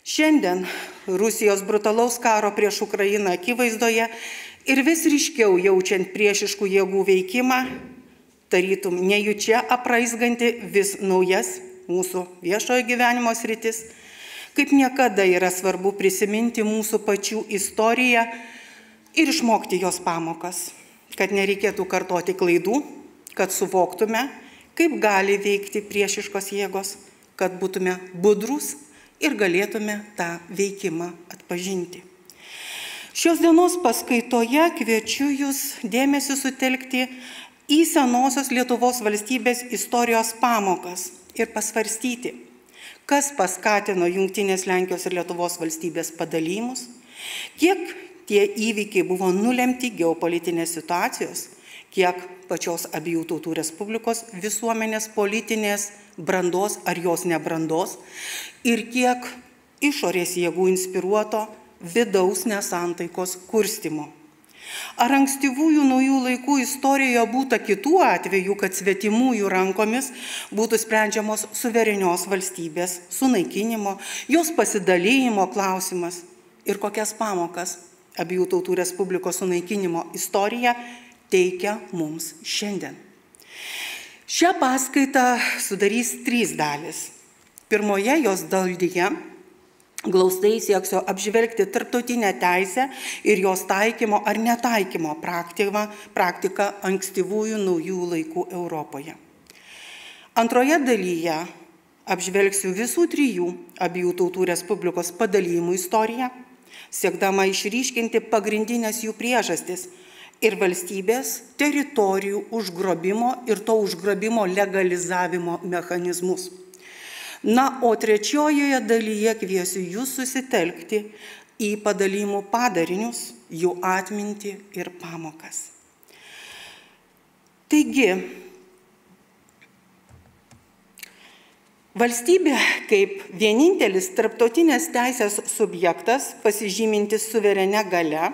Šiandien Rusijos brutalaus karo prieš Ukrainą akivaizdoje ir vis ryškiau jaučiant priešiškų jėgų veikimą, tarytum nejučia apraizganti vis naujas mūsų viešojo gyvenimo sritis, kaip niekada yra svarbu prisiminti mūsų pačių istoriją ir išmokti jos pamokas, kad nereikėtų kartoti klaidų, kad suvoktume, kaip gali veikti priešiškos jėgos, kad būtume budrus ir galėtume tą veikimą atpažinti. Šios dienos paskaitoje kviečiu Jūs dėmesį sutelkti į senosios Lietuvos valstybės istorijos pamokas ir pasvarstyti, kas paskatino jungtinės Lenkijos ir Lietuvos valstybės padalymus, kiek tie įvykiai buvo nulemti geopolitinės situacijos, kiek pačios abiejų tautų respublikos visuomenės politinės brandos ar jos nebrandos ir kiek išorės jėgų inspiruoto vidaus nesantaikos kurstymo. Ar ankstyvųjų naujų laikų istorijoje būta kitų atvejų, kad svetimųjų rankomis būtų sprendžiamos suverenios valstybės sunaikinimo, jos pasidalymo klausimas ir kokias pamokas abiejų tautų respublikos sunaikinimo istorija teikia mums šiandien. Šią paskaitą sudarys 3 dalis. Pirmoje jos dalyje glaustai sieksiu apžvelgti tarptautinę teisę ir jos taikymo ar netaikymo praktiką ankstyvųjų naujų laikų Europoje. Antroje dalyje apžvelgsiu visų 3 abiejų tautų respublikos padalijimų istoriją, siekdama išryškinti pagrindinės jų priežastis ir valstybės teritorijų užgrobimo ir to užgrobimo legalizavimo mechanizmus. Na, o trečiojoje dalyje kviesiu Jūs susitelkti į padalijimų padarinius, jų atmintį ir pamokas. Taigi, valstybė kaip vienintelis tarptautinės teisės subjektas, pasižymintis suverenia galia,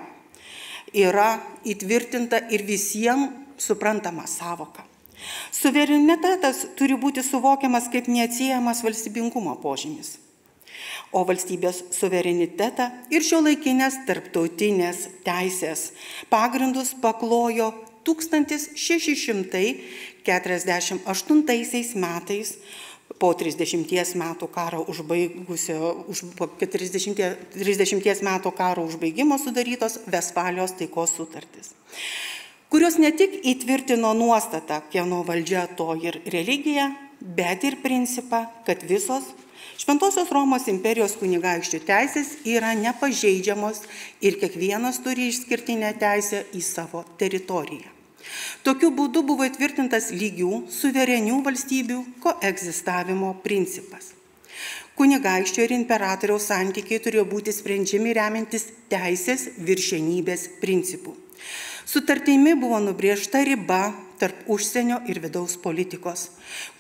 yra įtvirtinta ir visiems suprantama savoka. Suverenitetas turi būti suvokiamas kaip neatsiejamas valstybingumo požymis. O valstybės suverenitetą ir šiuolaikinės tarptautinės teisės pagrindus paklojo 1648 metais po 30 metų karo užbaigimo sudarytos Vestfalijos taikos sutartys, kurios ne tik įtvirtino nuostatą, kieno valdžia to ir religija, bet ir principą, kad visos Šventosios Romos imperijos kunigaikščių teisės yra nepažeidžiamos ir kiekvienas turi išskirtinę teisę į savo teritoriją. Tokiu būdu buvo įtvirtintas lygių, suverenių valstybių koegzistavimo principas. Kunigaikščio ir imperatoriaus santykiai turėjo būti sprendžiami remiantis teisės viršenybės principų. Sutartimi buvo nubrėžta riba tarp užsienio ir vidaus politikos.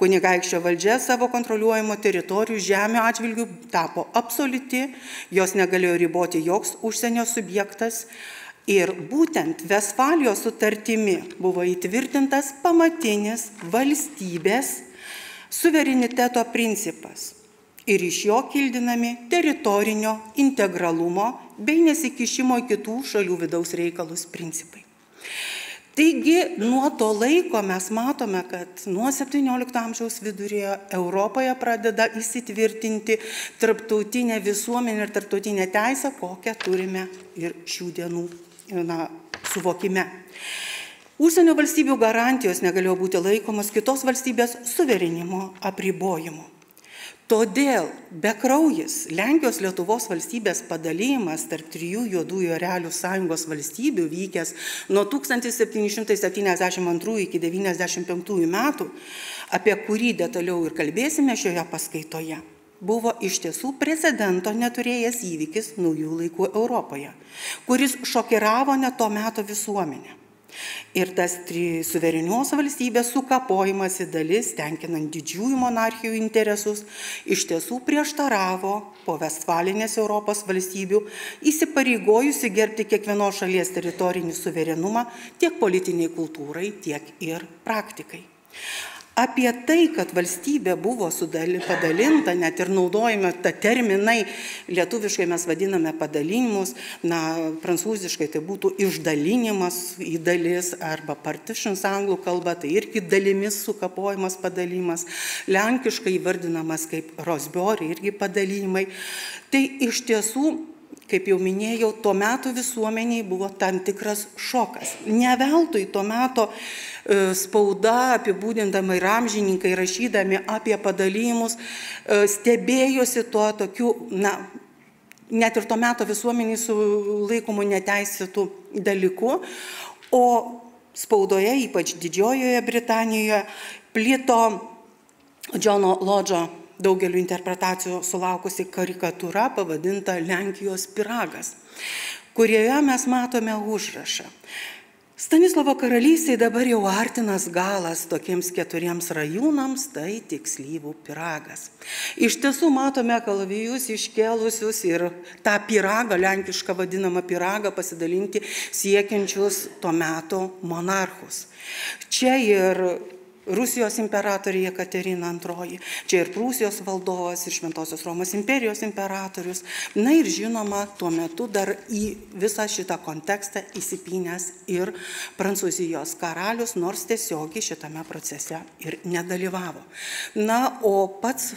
Kunigaikščio valdžia savo kontroliuojamo teritorijų žemių atžvilgių tapo absoliuti, jos negalėjo riboti joks užsienio subjektas. Ir būtent Vestfalijos sutartimi buvo įtvirtintas pamatinis valstybės suvereniteto principas ir iš jo kildinami teritorinio integralumo bei nesikišimo į kitų šalių vidaus reikalus principai. Taigi, nuo to laiko mes matome, kad nuo 17 amžiaus vidurio Europoje pradeda įsitvirtinti tarptautinė visuomenė ir tarptautinė teisė, kokią turime ir šių dienų suvokime. Užsienio valstybių garantijos negalėjo būti laikomas kitos valstybės suverenimo apribojimu. Todėl bekraujis Lenkijos Lietuvos valstybės padalymas tarp 3 juodųjų erelių sąjungos valstybių vykęs nuo 1772 iki 1995 metų, apie kurį detaliau ir kalbėsime šioje paskaitoje, buvo iš tiesų precedento neturėjęs įvykis naujų laikų Europoje, kuris šokiravo net to meto visuomenę. Ir tas suverenios valstybės sukapojimas į dalis, tenkinant didžiųjų monarchijų interesus, iš tiesų prieštaravo po Vestfalinės Europos valstybių įsipareigojusi gerbti kiekvienos šalies teritorinį suverenumą tiek politiniai kultūrai, tiek ir praktikai. Apie tai, kad valstybė buvo padalinta, net ir naudojame tą terminai, lietuviškai mes vadiname padalinimus, prancūziškai tai būtų išdalinimas į dalis arba partitions anglų kalba, tai irgi dalimis sukapojimas padalimas, lenkiškai įvardinamas kaip rosbiori, irgi padalijimai. Tai iš tiesų, kaip jau minėjau, tuo metu visuomeniai buvo tam tikras šokas. Ne veltui tuo metu spauda, apibūdindama ir amžininkai, rašydami apie padalijimus, stebėjosi tuo tokiu, net ir tuo metu visuomeniai sulaikomų neteisėtų dalykų, o spaudoje, ypač Didžiojoje Britanijoje, plito Džono Lodžo daugeliu interpretacijų sulaukusi karikatūra pavadinta Lenkijos pyragas, kurioje mes matome užrašą. Stanislovo karalystėje dabar jau artinas galas tokiems 4 rajūnams, tai tik slyvų pyragas. Iš tiesų matome kalavijus iškėlusius ir tą pyragą, lenkišką vadinamą pyragą, pasidalinti siekiančius tuo metu monarchus. Čia ir Rusijos imperatorė Jekaterina II, čia ir Prūsijos valdovas, ir Šventosios Romos imperijos imperatorius. Ir žinoma, tuo metu dar į visą šitą kontekstą įsipynęs ir Prancūzijos karalius, nors tiesiogiai šitame procese ir nedalyvavo. O pats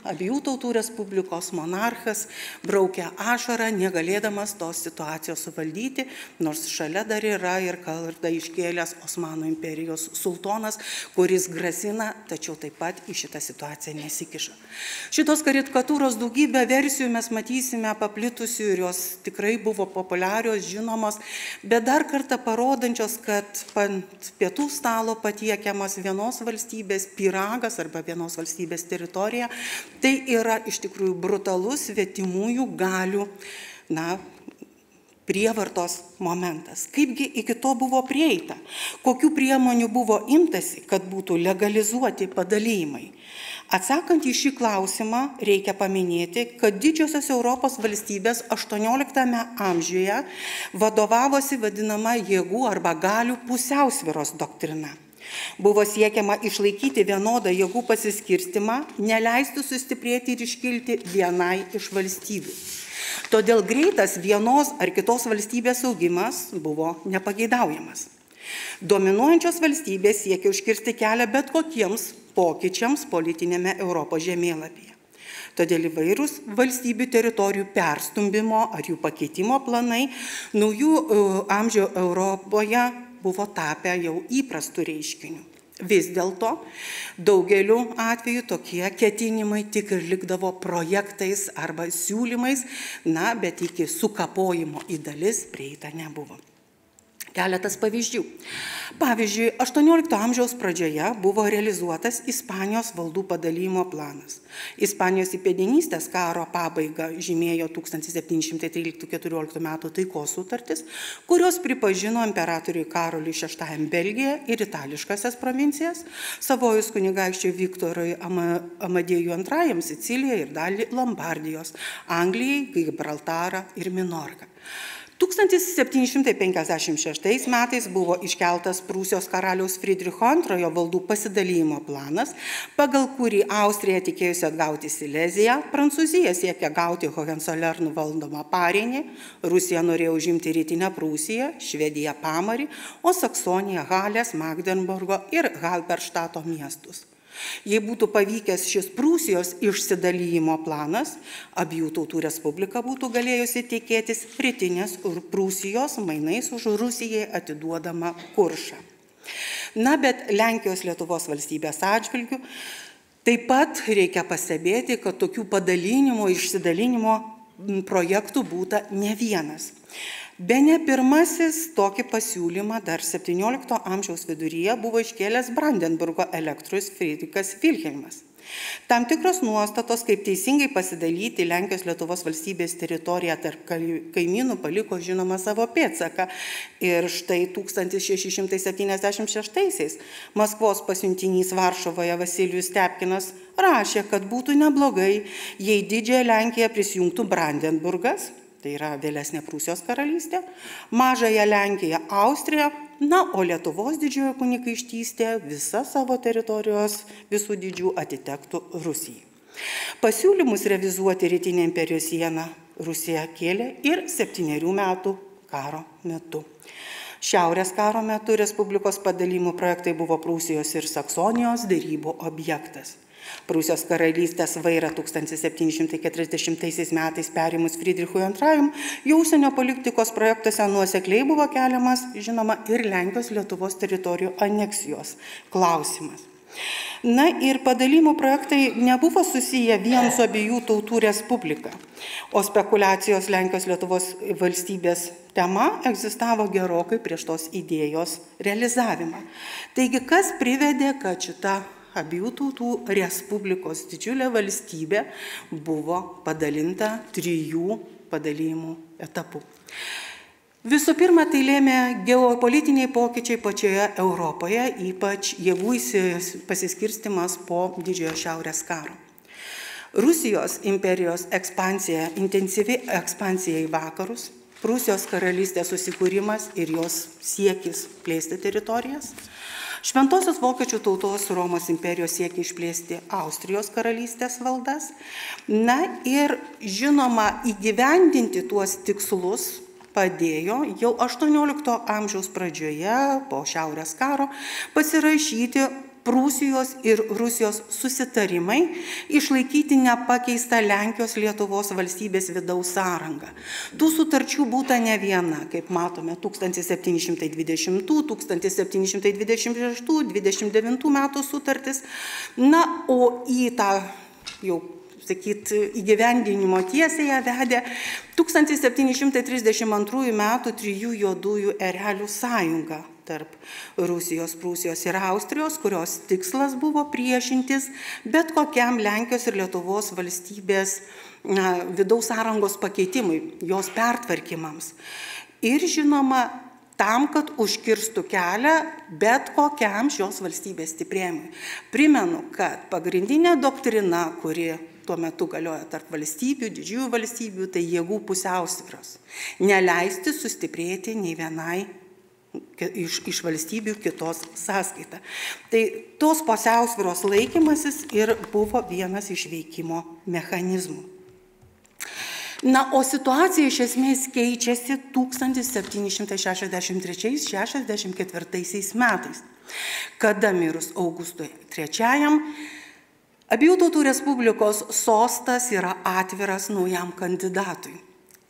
abiejų tautų respublikos monarchas braukė ašarą, negalėdamas tos situacijos suvaldyti, nors šalia dar yra ir kardą iškėlęs Osmanų imperijos sultonas, kuris grasina, tačiau taip pat į šitą situaciją nesikiša. Šitos karikatūros daugybę versijų mes matysime paplitusių ir jos tikrai buvo populiarios, žinomos, bet dar kartą parodančios, kad ant pietų stalo patiekiamas vienos valstybės pyragas arba vienos valstybės teritorija, tai yra iš tikrųjų brutalus svetimųjų galių, prievartos momentas. Kaipgi iki to buvo prieita? Kokių priemonių buvo imtasi, kad būtų legalizuoti padalijimai? Atsakant į šį klausimą, reikia paminėti, kad didžiosios Europos valstybės 18 amžiuje vadovavosi vadinama jėgų arba galių pusiausvyros doktrina. Buvo siekiama išlaikyti vienodą jėgų pasiskirstimą, neleisti sustiprėti ir iškilti vienai iš valstybių. Todėl greitas vienos ar kitos valstybės augimas buvo nepageidaujamas. Dominuojančios valstybės siekia užkirsti kelią bet kokiems pokyčiams politinėme Europos žemėlapyje. Todėl įvairūs valstybių teritorijų perstumbimo ar jų pakeitimo planai naujų amžių Europoje buvo tapę jau įprastų reiškinių. Vis dėlto daugeliu atveju tokie ketinimai tik ir likdavo projektais arba siūlymais, bet iki sukapojimo į dalis prieita nebuvo. Keletas pavyzdžių. Pavyzdžiui, 18 amžiaus pradžioje buvo realizuotas Ispanijos valdų padalijimo planas. Ispanijos įpėdinystės karo pabaigą žymėjo 1713-14 metų taikos sutartis, kurios pripažino imperatoriui Karoliui VI Belgiją ir itališkasias provincijas, Savojos kunigaikščiui Viktorui Amadėjui II Siciliją ir dalį Lombardijos, Anglijai, Gibraltarą ir Minorką. 1756 metais buvo iškeltas Prūsijos karaliaus Friedricho II valdų pasidalijimo planas, pagal kurį Austrija tikėjusi atgauti Sileziją, Prancūzija siekė gauti Hohenzollernų valdomą Parėnį, Rusija norėjo užimti rytinę Prūsiją, Švediją Pamarį, o Saksonija Halės, Magdeburgo ir Halberštato miestus. Jei būtų pavykęs šis Prūsijos išsidalijimo planas, abiejų tautų respublika būtų galėjusi tikėtis rytinės Prūsijos mainais už Rusijai atiduodamą Kuršą. Bet Lenkijos Lietuvos valstybės atžvilgiu taip pat reikia pastebėti, kad tokių padalinimo, išsidalinimo projektų būta ne vienas. Bene pirmasis tokį pasiūlymą dar 17 amžiaus viduryje buvo iškėlęs Brandenburgo elektorius Friedrichas Vilhelmas. Tam tikros nuostatos, kaip teisingai pasidalyti Lenkijos Lietuvos valstybės teritoriją tarp kaimynų, paliko žinoma savo pėdsaką. Ir štai 1676 Maskvos pasiuntinys Varšuvoje Vasilijus Stepkinas rašė, kad būtų neblogai, jei Didžiąją Lenkiją prisijungtų Brandenburgas, tai yra vėlesnė Prūsijos karalystė, Mažąją Lenkiją Austrija, na, o Lietuvos didžioji kunigaikštystė visa savo teritorijos visų didžių atitektų Rusijai. Pasiūlymus revizuoti rytinę imperijos sieną Rusija kėlė ir 7 metų karo metu. Šiaurės karo metu Respublikos padalijimų projektai buvo Prūsijos ir Saksonijos derybų objektas. Prūsijos karalystės vairą 1740 metais perimus Friedrichui II, jau užsienio politikos projektuose nuosekliai buvo keliamas, žinoma, ir Lenkijos Lietuvos teritorijų aneksijos klausimas. Na ir padalijimų projektai nebuvo susiję vien su abiejų tautų respublika, o spekulacijos Lenkijos Lietuvos valstybės tema egzistavo gerokai prieš tos idėjos realizavimą. Taigi, kas privedė, kad šita abiejų tautų respublikos didžiulė valstybė buvo padalinta 3 padalijimų etapų. Visų pirma, tai lėmė geopolitiniai pokyčiai pačioje Europoje, ypač jėgų pasiskirstimas po didžiojo šiaurės karo. Rusijos imperijos ekspansija, intensyvi ekspansija į vakarus, Prūsijos karalystės susikūrimas ir jos siekis plėsti teritorijas, Šventosios vokiečių tautos Romos imperijos siekia išplėsti Austrijos karalystės valdas, na ir žinoma įgyvendinti tuos tikslus padėjo jau 18 amžiaus pradžioje, po Šiaurės karo, pasirašyti Prūsijos ir Rusijos susitarimai, išlaikyti nepakeistą Lenkijos Lietuvos valstybės vidaus sąrangą. Tų sutarčių būta ne viena, kaip matome, 1720, 1726, 29 metų sutartis, na, o į tą jau įgyvendinimo tiesėje vedė 1732 metų 3 juodųjų erelių sąjunga tarp Rusijos, Prūsijos ir Austrijos, kurios tikslas buvo priešintis bet kokiam Lenkijos ir Lietuvos valstybės vidaus sąrangos pakeitimui, jos pertvarkymams. Ir žinoma, tam, kad užkirstų kelią bet kokiam šios valstybės stiprėjimui. Primenu, kad pagrindinė doktrina, kuri tuo metu galioja tarp valstybių, didžiųjų valstybių, tai jėgų pusiausvyros. Neleisti sustiprėti nei vienai iš valstybių kitos sąskaita. Tai tos pusiausvyros laikymasis ir buvo vienas iš veikimo mechanizmų. Na, o situacija iš esmės keičiasi 1763-64 metais, kada mirus Augustui III, abiejų tautų respublikos sostas yra atviras naujam kandidatui.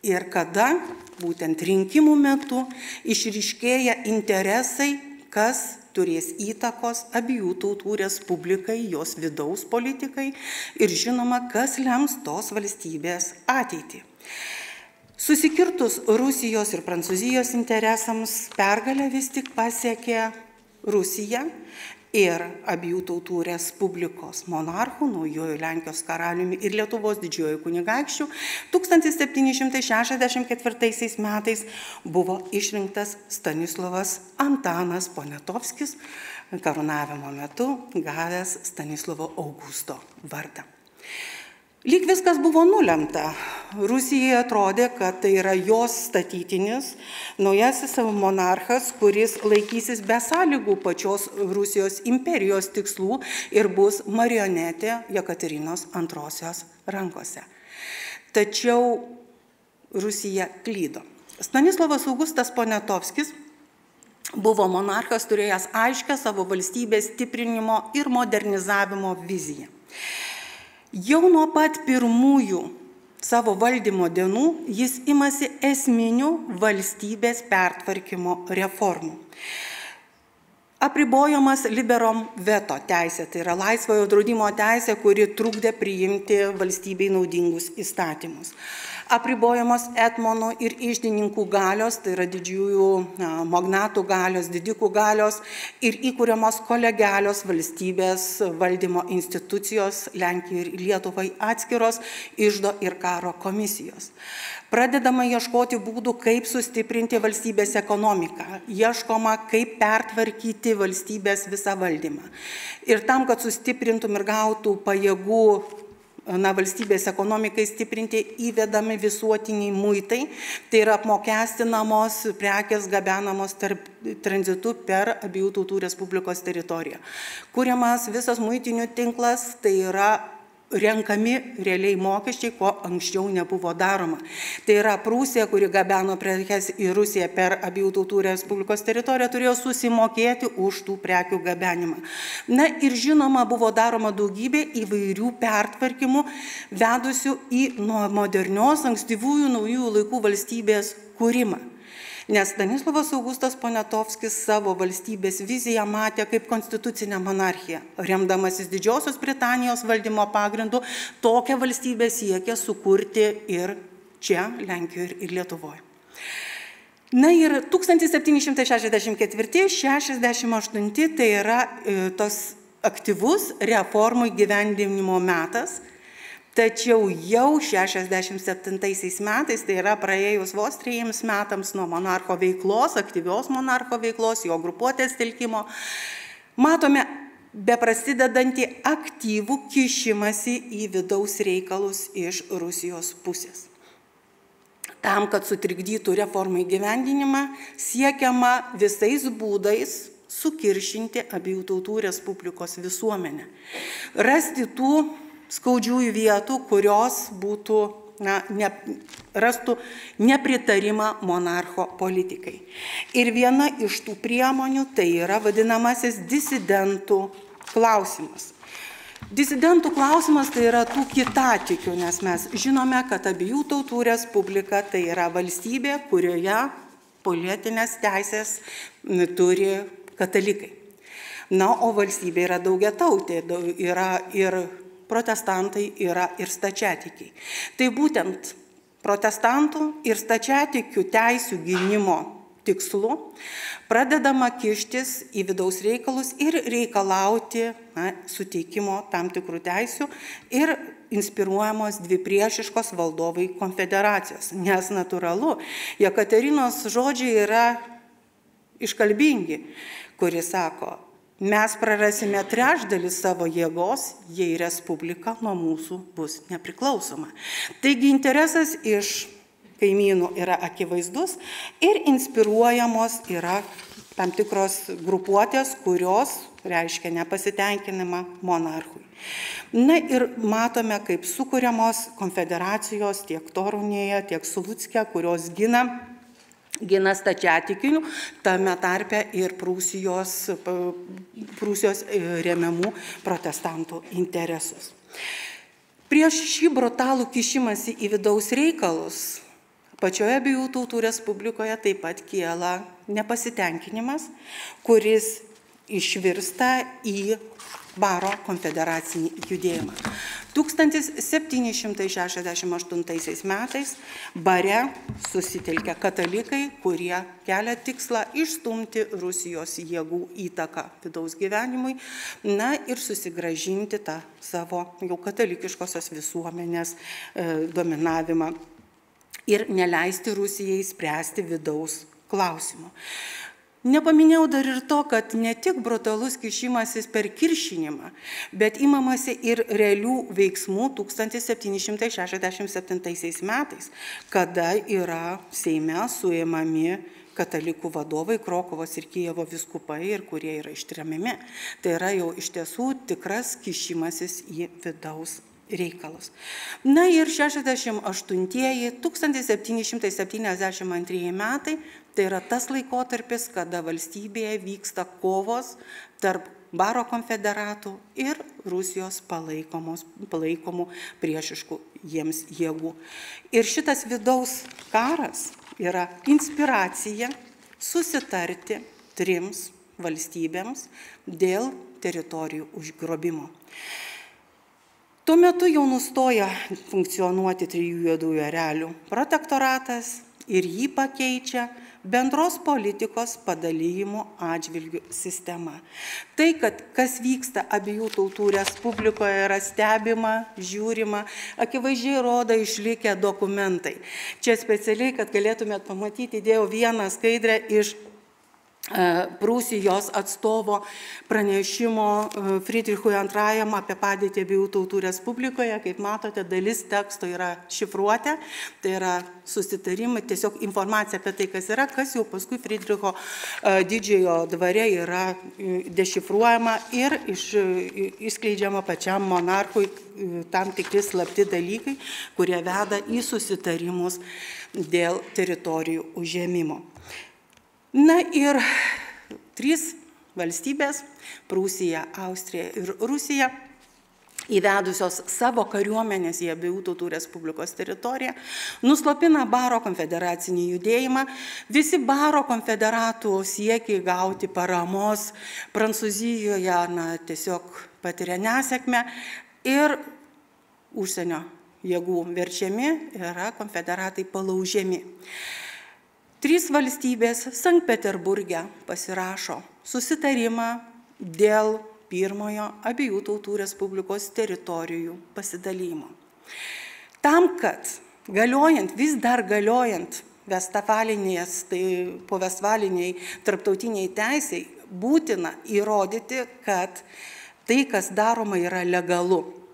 Ir kada, būtent rinkimų metu, išryškėja interesai, kas turės įtakos abiejų tautų respublikai, jos vidaus politikai ir žinoma, kas lems tos valstybės ateitį. Susikirtus Rusijos ir Prancūzijos interesams, pergalę vis tik pasiekė Rusija ir abiejų tautų respublikos monarchų, naujuoju Lenkijos karaliumi ir Lietuvos didžiuoju kunigaikščiu, 1764 metais buvo išrinktas Stanislovas Antanas Poniatovskis, karūnavimo metu gavęs Stanislovo Augusto vardą. Lyg viskas buvo nulemta. Rusijai atrodė, kad tai yra jos statytinis, naujasis monarchas, kuris laikysis be sąlygų pačios Rusijos imperijos tikslų ir bus marionetė Jekaterinos II rankose. Tačiau Rusija klydo. Stanislovas Augustas Poniatovskis buvo monarchas, turėjęs aiškę savo valstybės stiprinimo ir modernizavimo viziją. Jau nuo pat pirmųjų savo valdymo dienų jis imasi esminių valstybės pertvarkymo reformų. Apribojamas liberum veto teisė, tai yra laisvojo draudimo teisė, kuri trukdė priimti valstybei naudingus įstatymus. Apribojamos etmonų ir iždininkų galios, tai yra didžiųjų magnatų galios, didikų galios ir įkūriamos kolegialios valstybės valdymo institucijos, Lenkijai ir Lietuvai atskiros iždo ir karo komisijos. Pradedama ieškoti būdų, kaip sustiprinti valstybės ekonomiką, ieškoma, kaip pertvarkyti valstybės visą valdymą. Ir tam, kad sustiprintum ir gautų pajėgų valstybės ekonomikai stiprinti įvedami visuotiniai muitai, tai yra apmokestinamos prekės gabenamos tranzitu per abiejų tautų Respublikos teritoriją. Kuriamas visas muitinių tinklas, tai yra renkami realiai mokesčiai, ko anksčiau nebuvo daroma. Tai yra Prūsija, kuri gabeno prekes į Rusiją per abiejų tautų Respublikos teritoriją, turėjo susimokėti už tų prekių gabenimą. Na ir žinoma, buvo daroma daugybė įvairių pertvarkymų, vedusių į nuo modernios, ankstyvųjų naujųjų laikų valstybės kūrimą. Nes Stanislovas Augustas Poniatovskis savo valstybės viziją matė kaip konstitucinę monarchiją. Remdamasis Didžiosios Britanijos valdymo pagrindu, tokią valstybę siekė sukurti ir čia, Lenkijoje ir Lietuvoje. Na ir 1764-68 tai yra tas aktyvus reformų įgyvendinimo metas. Tačiau jau 67 metais, tai yra praėjus vos 3 metams nuo monarcho veiklos, aktyvios monarcho veiklos, jo grupuotės telkimo, matome beprasidedantį aktyvų kišimąsi į vidaus reikalus iš Rusijos pusės. Tam, kad sutrikdytų reformų įgyvendinimą, siekiama visais būdais sukiršinti abiejų tautų Respublikos visuomenę. Rasti tų skaudžiųjų vietų, kurios būtų, rastų nepritarimą monarcho politikai. Ir viena iš tų priemonių tai yra vadinamasis disidentų klausimas. Disidentų klausimas tai yra tų kitatikių, nes mes žinome, kad abiejų tautų Respublika tai yra valstybė, kurioje politinės teisės turi katalikai. Na, o valstybė yra daugiatautė, yra ir protestantai, yra ir stačiatikiai. Tai būtent protestantų ir stačiatikių teisių gynimo tikslu pradedama kištis į vidaus reikalus ir reikalauti suteikimo tam tikrų teisių ir inspiruojamos dvi priešiškos valdovai konfederacijos. Nes natūralu, Jekaterinos žodžiai yra iškalbingi, kuris sako, mes prarasime trečdalį savo jėgos, jei Respublika nuo mūsų bus nepriklausoma. Taigi interesas iš kaimynų yra akivaizdus ir inspiruojamos yra tam tikros grupuotės, kurios reiškia nepasitenkinimą monarchui. Na ir matome, kaip sukuriamos konfederacijos tiek Torunėje, tiek Sulucke, kurios gina stačiatikinių, tame tarpe ir Prūsijos remiamų protestantų interesus. Prieš šį brutalų kišimąsi į vidaus reikalus, pačioje abiejų tautų Respublikoje taip pat kyla nepasitenkinimas, kuris išvirsta į Baro konfederacinį judėjimą. 1768 metais Bare susitelkė katalikai, kurie kelia tikslą išstumti Rusijos jėgų įtaką vidaus gyvenimui, na ir susigrąžinti tą savo jau katalikiškosios visuomenės dominavimą ir neleisti Rusijai spręsti vidaus klausimų. Nepaminėjau dar ir to, kad ne tik brutalus kišimasis per kiršinimą, bet imamasi ir realių veiksmų 1767 metais, kada yra Seime suėmami katalikų vadovai, Krokuvos ir Kijevo vyskupai, ir kurie yra ištremiami. Tai yra jau iš tiesų tikras kišimasis į vidaus reikalus. Na ir 1772 metai, tai yra tas laikotarpis, kada valstybėje vyksta kovos tarp Baro konfederatų ir Rusijos palaikomų priešiškų jiems jėgų. Ir šitas vidaus karas yra inspiracija susitarti 3 valstybėms dėl teritorijų užgrobimo. Tuo metu jau nustoja funkcionuoti 3 juodųjų erelių protektoratas ir jį pakeičia bendros politikos padalijimo atžvilgių sistema. Tai, kad kas vyksta abiejų tautų Respublikoje, yra stebima, žiūrima, akivaizdžiai rodo išlikę dokumentai. Čia specialiai, kad galėtumėt pamatyti, įdėjau vieną skaidrę iš Prūsijos atstovo pranešimo Friedrichui II apie padėtį abiejų tautų Respublikoje. Kaip matote, dalis teksto yra šifruotė, tai yra susitarimai, tiesiog informacija apie tai, kas jau paskui Friedricho didžiojo dvare yra dešifruojama ir išskleidžiama pačiam monarchui tam tikri slapti dalykai, kurie veda į susitarimus dėl teritorijų užėmimo. Na ir 3 valstybės – Prūsija, Austrija ir Rusija – įvedusios savo kariuomenės į abiejų tautų Respublikos teritoriją, nuslopina Baro konfederacinį judėjimą. Visi Baro konfederatų siekiai gauti paramos Prancūzijoje tiesiog patiria nesėkmę ir užsienio jėgų verčiami yra konfederatai palaužiami. 3 valstybės Sankt Peterburge pasirašo susitarimą dėl pirmojo abiejų tautų Respublikos teritorijų pasidalymo. Tam, kad vis dar galiojant po Vestfaliniai tarptautiniai teisei, būtina įrodyti, kad tai, kas daroma, yra legalu.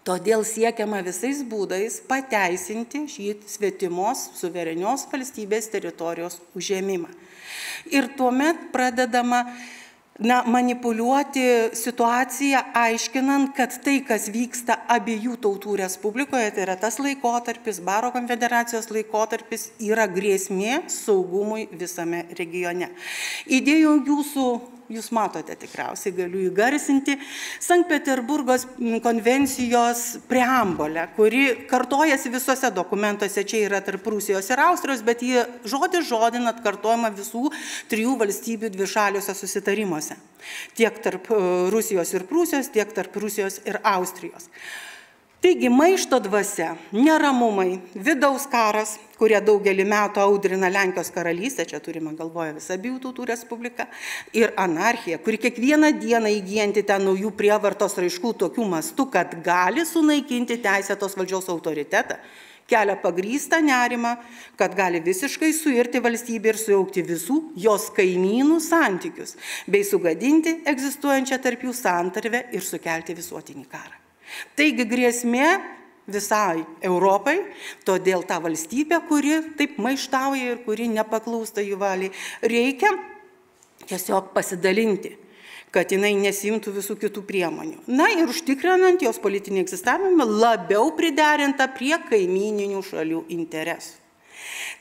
Todėl siekiama visais būdais pateisinti šį svetimos suverenios valstybės teritorijos užėmimą. Ir tuomet pradedama manipuliuoti situaciją, aiškinant, kad tai, kas vyksta abiejų tautų Respublikoje, tai yra tas laikotarpis, Baro konfederacijos laikotarpis, yra grėsmė saugumui visame regione. Įdėjau jūs matote tikriausiai, galiu įgarsinti, Sankt Peterburgos konvencijos preambolę, kuri kartojasi visuose dokumentuose, čia yra tarp Prūsijos ir Austrijos, bet ji žodin atkartojama visų 3 valstybių dvišaliuose susitarimuose. Tiek tarp Rusijos ir Prūsijos, tiek tarp Rusijos ir Austrijos. Taigi, maišto dvasia, neramumai, vidaus karas, kurie daugelį metų audrina Lenkijos karalystę, čia turime galvoje visą abiejų tautų Respubliką, ir anarchija, kuri kiekvieną dieną įgyjanti ten naujų prievartos raiškų tokių mastų, kad gali sunaikinti teisėtos valdžios autoritetą, kelia pagrįstą nerimą, kad gali visiškai suirti valstybę ir sujaukti visų jos kaimynų santykius, bei sugadinti egzistuojančią tarp jų santarvę ir sukelti visuotinį karą. Taigi grėsmė visai Europai, todėl ta valstybė, kuri taip maištauja ir kuri nepaklūsta jų valiai, reikia tiesiog pasidalinti, kad jinai nesimtų visų kitų priemonių. Na ir užtikrinant jos politinį egzistavimą labiau priderinta prie kaimyninių šalių interesų.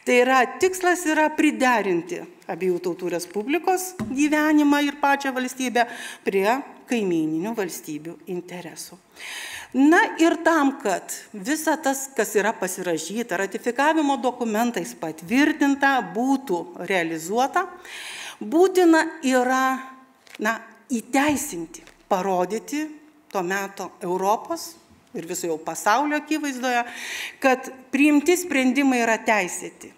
Tai yra, tikslas yra priderinti abiejų tautų Respublikos gyvenimą ir pačią valstybę prie kaimyninių valstybių interesų. Na ir tam, kad visa tas, kas yra pasirašyta, ratifikavimo dokumentais patvirtinta, būtų realizuota, būtina yra įteisinti, parodyti to meto Europos ir viso jau pasaulio akivaizdoje, kad priimti sprendimai yra teisėti.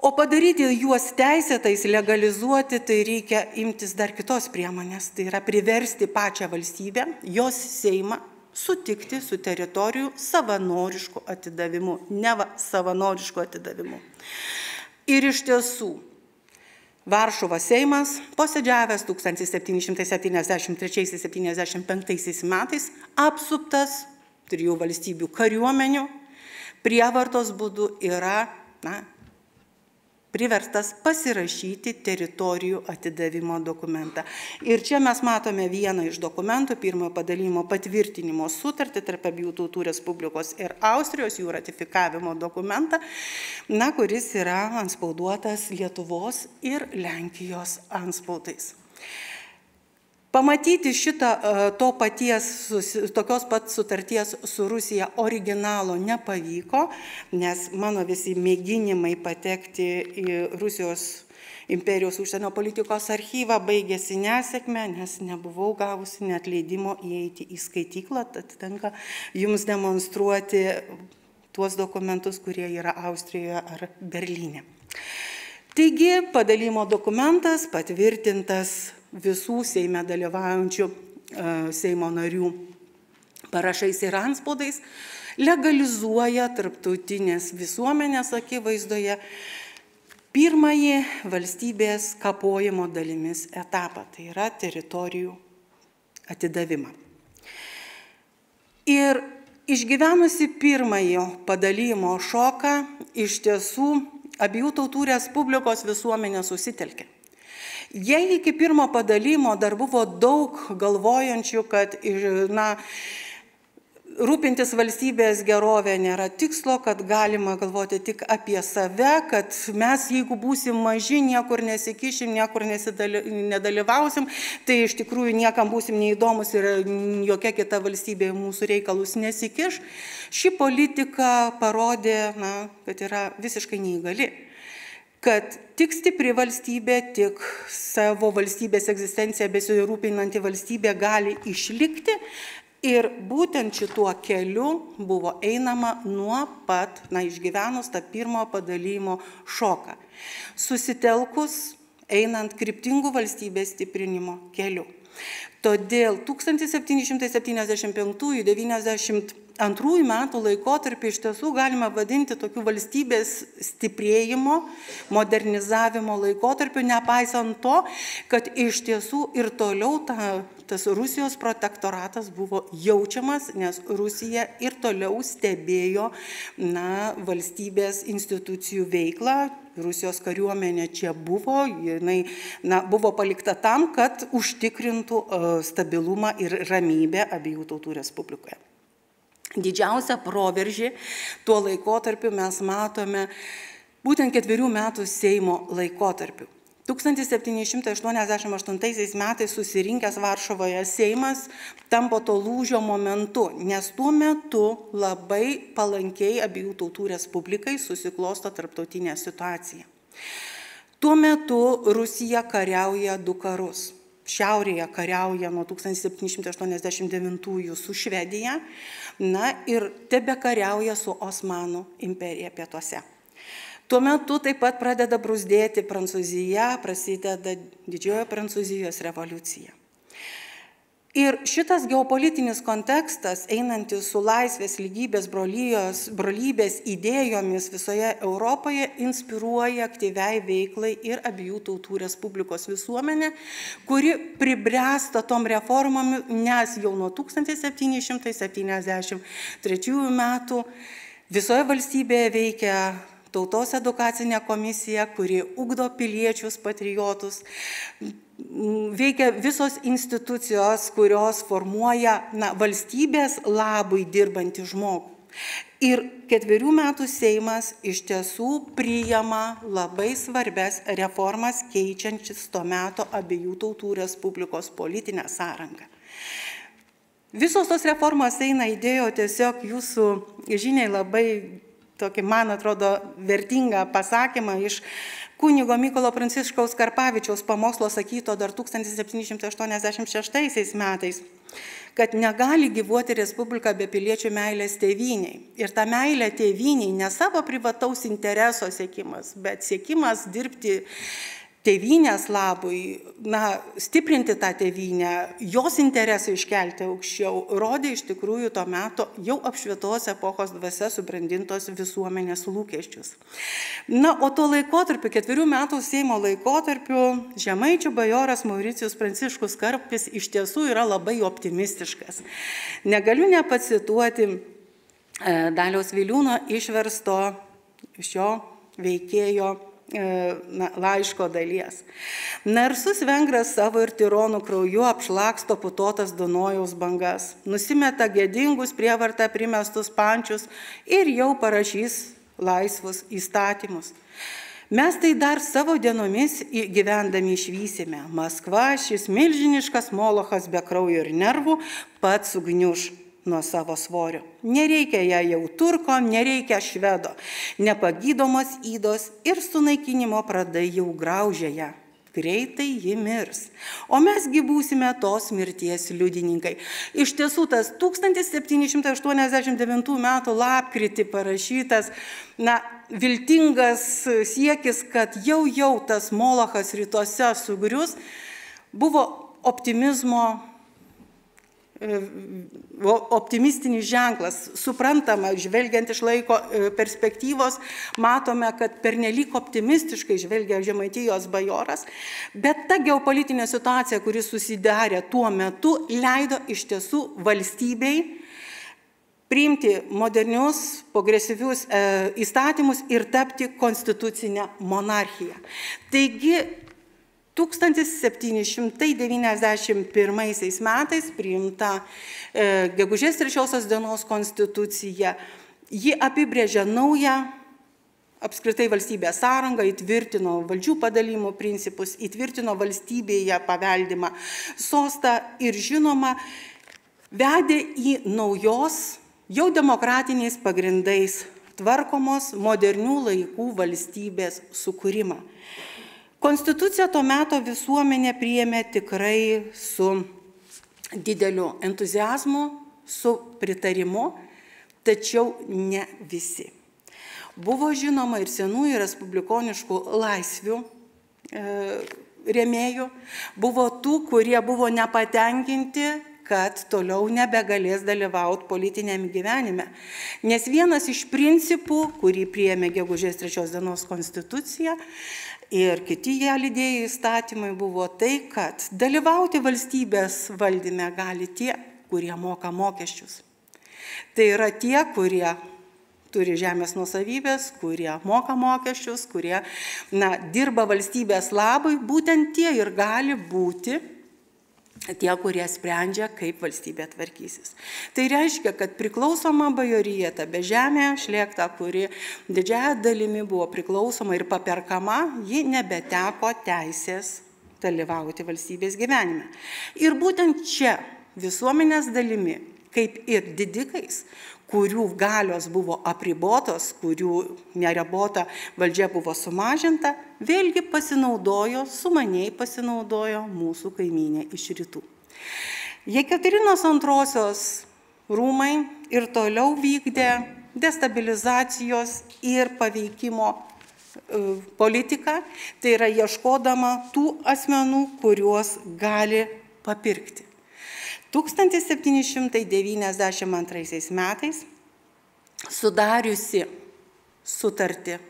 O padaryti juos teisėtais, legalizuoti, tai reikia imtis dar kitos priemonės, tai yra priversti pačią valstybę, jos Seimą, sutikti su teritorijų savanorišku atidavimu, neva savanorišku atidavimu. Ir iš tiesų, Varšuvos Seimas, posėdžiavęs 1773–75 metais, apsuptas 3 valstybių kariuomenių, prievartos būdu yra priverstas pasirašyti teritorijų atidavimo dokumentą. Ir čia mes matome vieną iš dokumentų, pirmojo padalijimo patvirtinimo sutartį tarp abiejų tautų Respublikos ir Austrijos, jų ratifikavimo dokumentą, kuris yra antspauduotas Lietuvos ir Lenkijos antspaudais. Pamatyti tokios pat sutarties su Rusija originalo nepavyko, nes mano visi mėginimai patekti į Rusijos imperijos užsienio politikos archyvą baigėsi nesėkme, nes nebuvau gavusi net leidimo įeiti į skaityklą, tad tenka jums demonstruoti tuos dokumentus, kurie yra Austrijoje ar Berlyne. Taigi, padalijimo dokumentas patvirtintas visų Seime dalyvaujančių Seimo narių parašais ir antspaudais, legalizuoja tarptautinės visuomenės akivaizdoje pirmąjį valstybės kapojimo dalimis etapą, tai yra teritorijų atidavimą. Ir išgyvenusi pirmąjį padalijimo šoką, iš tiesų abiejų tautų respublikos visuomenė susitelkė. Jei iki pirmo padalijimo dar buvo daug galvojančių, kad rūpintis valstybės gerovė nėra tikslo, kad galima galvoti tik apie save, kad mes, jeigu būsim maži, niekur nesikišim, niekur nedalyvausim, tai iš tikrųjų niekam būsim neįdomus ir jokia kita valstybė mūsų reikalus nesikiš. Ši politika parodė, kad yra visiškai neįgali. Kad tik stipri valstybė, tik savo valstybės egzistenciją besirūpinanti valstybė gali išlikti. Ir būtent šituo keliu buvo einama nuo pat, išgyvenus tą pirmo padalijimo šoką, susitelkus einant kryptingų valstybės stiprinimo keliu. Todėl 1775–92 metų laikotarpį iš tiesų galima vadinti tokiu valstybės stiprėjimo, modernizavimo laikotarpiu, nepaisant to, kad iš tiesų ir toliau tas Rusijos protektoratas buvo jaučiamas, nes Rusija ir toliau stebėjo valstybės institucijų veiklą. Rusijos kariuomenė čia buvo, jinai buvo palikta tam, kad užtikrintų stabilumą ir ramybę abiejų tautų respublikoje. Didžiausią proveržį tuo laikotarpiu mes matome būtent 4 metų Seimo laikotarpiu. 1788 metais susirinkęs Varšuvoje Seimas tampo to lūžio momentu, nes tuo metu labai palankiai abiejų tautų respublikai susiklosto tarptautinė situacija. Tuo metu Rusija kariauja 2 karus. Šiaurėje kariauja nuo 1789 su Švedija, ir tebekariauja su Osmanų imperija pietuose. Tuo metu taip pat pradeda bruzdėti Prancūzija, prasideda didžioji Prancūzijos revoliucija. Ir šitas geopolitinis kontekstas, einantis su laisvės, lygybės, brolybės idėjomis visoje Europoje, inspiruoja aktyviai veiklai ir abiejų tautų respublikos visuomenę, kuri pribręsta tom reformom, nes jau nuo 1773 metų visoje valstybėje veikia Tautos edukacinė komisija, kuri ugdo piliečius, patriotus, veikia visos institucijos, kurios formuoja valstybės labui dirbantį žmogų. Ir 4 metų Seimas iš tiesų priima labai svarbias reformas, keičiančias to meto abiejų tautų respublikos politinę sąrangą. Visos tos reformos eina įdėjo tiesiog jūsų žiniai labai tokį, man atrodo, vertingą pasakymą iš kunigo Mykolo Pranciškaus Karpavičiaus pamokslo sakyto dar 1786 metais, kad negali gyvuoti respublika be piliečių meilės tėvynei. Ir ta meilė tėvyniai ne savo privataus intereso siekimas, bet siekimas dirbti tėvynės labui, stiprinti tą tėvynę, jos interesą iškelti aukščiau, rodė iš tikrųjų to meto jau apšvietos epochos dvasia subrandintos visuomenės lūkesčius. O tuo laikotarpiu, 4 metų Seimo laikotarpiu, žemaičių bajoras Mauricijus Pranciškus Karpis iš tiesų yra labai optimistiškas. Negaliu nepacituoti Daliaus Viliūno išversto šio veikėjo laiško dalies. Narsus vengras savo ir tironų krauju apšlaksto putotas Dunojaus bangas, nusimeta gėdingus prievartą primestus pančius ir jau parašys laisvus įstatymus. Mes tai dar savo dienomis gyvendami išvysime. Maskva, šis milžiniškas molochas be kraujo ir nervų, pats sugniuš nuo savo svorio. Nereikia jai jau turko, nereikia švedo. Nepagydomos ydos ir sunaikinimo pradai jau graužia ją. Greitai ji mirs. O mesgi būsime tos mirties liudininkai. Iš tiesų, tas 1789 metų lapkritį parašytas, viltingas siekis, kad jau tas molochas rytuose sugrius, buvo optimizmo optimistinis ženklas, suprantama, žvelgiant iš laiko perspektyvos, matome, kad pernelyg optimistiškai žvelgia Žemaitijos bajoras, bet ta geopolitinė situacija, kuri susidarė tuo metu, leido iš tiesų valstybei priimti modernius, progresyvius įstatymus ir tapti konstitucinę monarchiją. Taigi, 1791 metais priimta gegužės 3 dienos konstitucija. Ji apibrėžia naują apskritai valstybės sąrangą, įtvirtino valdžių padalijimo principus, įtvirtino valstybėje paveldimą sostą ir žinoma, vedė į naujos, jau demokratiniais pagrindais tvarkomos modernių laikų valstybės sukūrimą. Konstituciją to meto visuomenė priėmė tikrai su dideliu entuziazmu, su pritarimu, tačiau ne visi. Buvo žinoma ir senųjų respublikoniškų laisvių rėmėjų, buvo tų, kurie buvo nepatenkinti, kad toliau nebegalės dalyvauti politiniame gyvenime. Nes vienas iš principų, kurį priėmė gegužės 3 dienos konstitucija, ir kiti ją lydėjo įstatymai buvo tai, kad dalyvauti valstybės valdyme gali tie, kurie moka mokesčius. Tai yra tie, kurie turi žemės nuosavybės, kurie moka mokesčius, kurie dirba valstybės labui, būtent tie ir gali būti tie, kurie sprendžia, kaip valstybė tvarkysis. Tai reiškia, kad priklausoma bajorija, ta bežemė šlėkta, kuri didžiąją dalimi buvo priklausoma ir paperkama, ji nebeteko teisės dalyvauti valstybės gyvenime. Ir būtent čia visuomenės dalimi, kaip ir didikais, kurių galios buvo apribotos, kurių neribota valdžia buvo sumažinta, vėlgi sumaniai pasinaudojo mūsų kaimynė iš rytų. Jekaterinos II rūmai ir toliau vykdė destabilizacijos ir paveikimo politiką, tai yra ieškodama tų asmenų, kuriuos gali papirkti. 1792 metais sudariusi sutartį